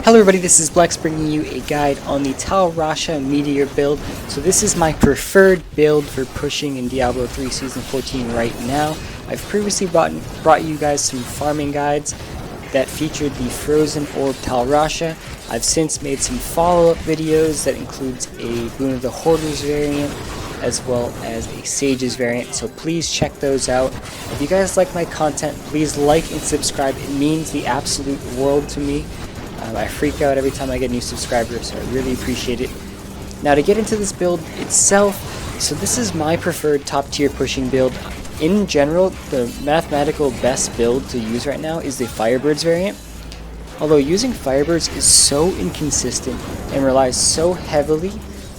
Hello everybody, this is Blex bringing you a guide on the Tal Rasha Meteor build. So this is my preferred build for pushing in Diablo 3 Season 14 right now. I've previously brought you guys some farming guides that featured the Frozen Orb Tal Rasha. I've since made some follow-up videos that includes a Boon of the Hoarders variant as well as a Sages variant, so please check those out. If you guys like my content, please like and subscribe. It means the absolute world to me. I freak out every time I get new subscribers, so I really appreciate it. Now to get into this build itself, so this is my preferred top tier pushing build. In general, the mathematical best build to use right now is the Firebirds variant. Although using Firebirds is so inconsistent and relies so heavily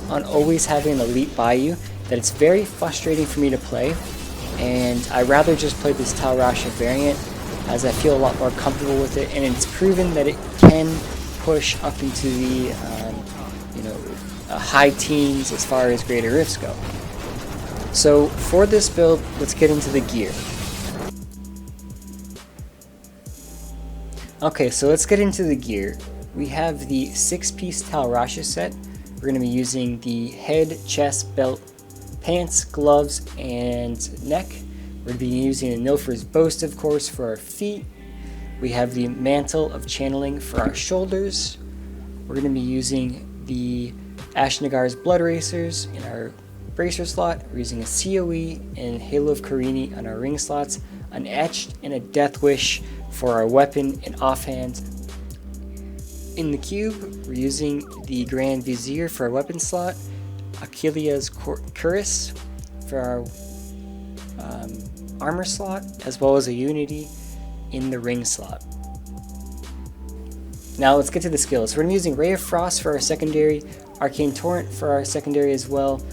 on always having an elite by you that it's very frustrating for me to play, and I rather just play this Tal Rasha variant as I feel a lot more comfortable with it, and it's proven that it can push up into the high teens as far as greater rifts go. So for this build, let's get into the gear. Okay, so let's get into the gear. We have the 6-piece Tal Rasha set. We're going to be using the head, chest, belt, pants, gloves, and neck. We're going to be using the Nilfr's Boast, of course, for our feet. We have the Mantle of Channeling for our shoulders. We're going to be using the Ashnagar's Blood Racers in our bracer slot. We're using a COE and Halo of Karini on our ring slots, an Etched and a Death Wish for our weapon and offhand. In the cube, we're using the Grand Vizier for our weapon slot, Achillea's Cuirass for our armor slot, as well as a Unity in the ring slot. Now let's get to the skills. We're going to be using Ray of Frost for our secondary, Arcane Torrent for our secondary as well,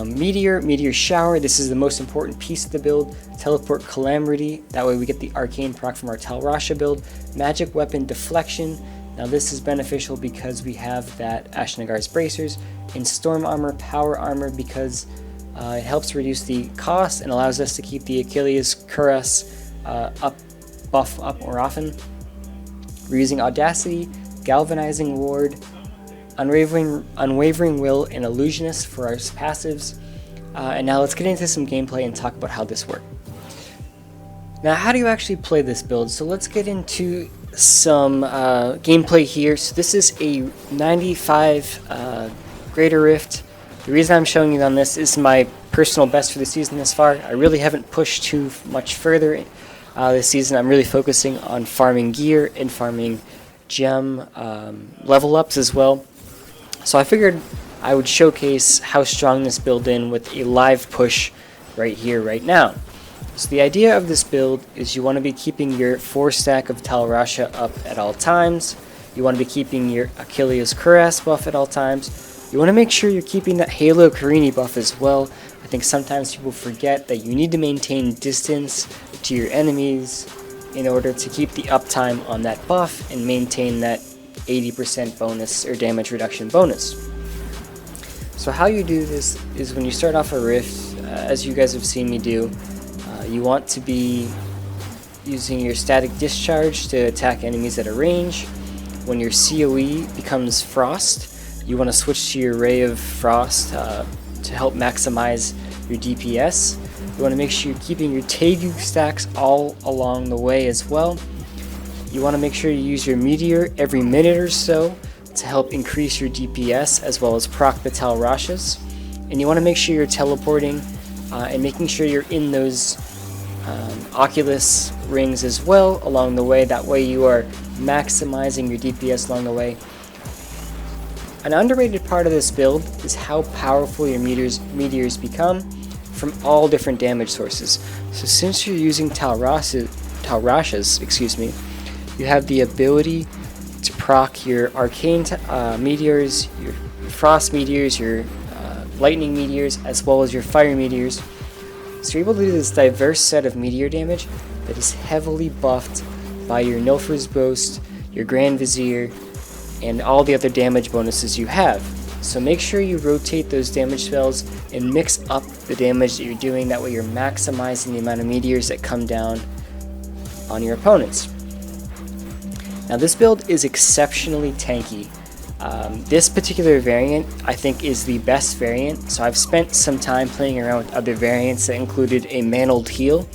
Meteor Shower, this is the most important piece of the build, Teleport Calamity, that way we get the arcane proc from our Tal Rasha build, Magic Weapon Deflection, now this is beneficial because we have that Ashnagar's Bracers, and Storm Armor, Power Armor, because it helps reduce the cost and allows us to keep the Achillea's Cuirass buff up more often. We're using Audacity, Galvanizing Ward, Unwavering Will, and Illusionist for our passives. And now let's get into some gameplay and talk about how this works. Now, how do you actually play this build? So let's get into some gameplay here. So this is a 95 Greater Rift. The reason I'm showing you on this is my personal best for the season thus far. I really haven't pushed too much further this season. I'm really focusing on farming gear and farming gem level ups as well. So I figured I would showcase how strong this build is with a live push right here, right now. So the idea of this build is you want to be keeping your 4-stack of Tal Rasha up at all times. You want to be keeping your Achillea's Cuirass buff at all times. You want to make sure you're keeping that Halo Karini buff as well. I think sometimes people forget that you need to maintain distance to your enemies in order to keep the uptime on that buff and maintain that 80% bonus or damage reduction bonus. So how you do this is when you start off a rift, as you guys have seen me do, you want to be using your static discharge to attack enemies at a range. When your COE becomes Frost, you want to switch to your Ray of Frost to help maximize your DPS. You want to make sure you're keeping your Tegu stacks all along the way as well. You want to make sure you use your Meteor every minute or so to help increase your DPS as well as proc the Tal Rashas. And you want to make sure you're teleporting and making sure you're in those Oculus rings as well along the way. That way you are maximizing your DPS along the way. An underrated part of this build is how powerful your meteors become from all different damage sources. So since you're using Tal Rashas, you have the ability to proc your arcane meteors, your frost meteors, your lightning meteors, as well as your fire meteors. So you're able to do this diverse set of meteor damage that is heavily buffed by your Nilfr's Boast, your Grand Vizier, and all the other damage bonuses you have. So make sure you rotate those damage spells and mix up the damage that you're doing, that way you're maximizing the amount of meteors that come down on your opponents. Now this build is exceptionally tanky. This particular variant I think is the best variant, so I've spent some time playing around with other variants that included a mantled heal,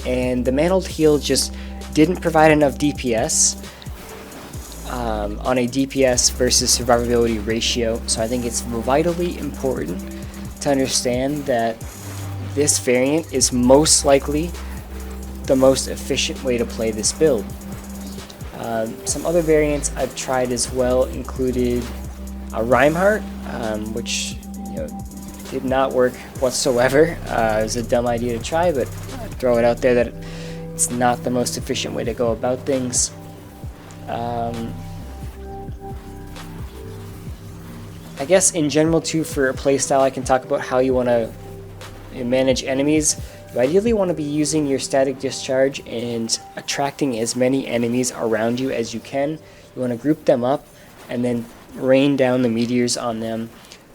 and the mantled heal just didn't provide enough DPS on a DPS versus survivability ratio, so I think it's vitally important to understand that this variant is most likely the most efficient way to play this build. Some other variants I've tried as well included a Reinhardt, which did not work whatsoever. It was a dumb idea to try, but I'd throw it out there that it's not the most efficient way to go about things. I guess in general too, for a playstyle, I can talk about how you want to manage enemies. You ideally want to be using your static discharge and attracting as many enemies around you as you can. You want to group them up and then rain down the meteors on them.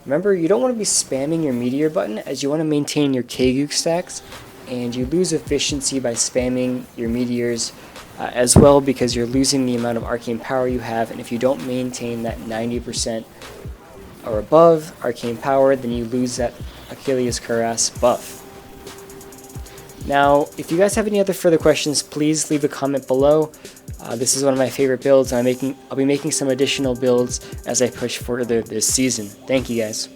Remember, you don't want to be spamming your meteor button, as you want to maintain your K-Gook stacks, and you lose efficiency by spamming your meteors as well, because you're losing the amount of arcane power you have, and if you don't maintain that 90% or above arcane power, then you lose that Achilles cuirass buff. Now, if you guys have any other further questions, please leave a comment below. This is one of my favorite builds, and I'll be making some additional builds as I push further this season. Thank you guys.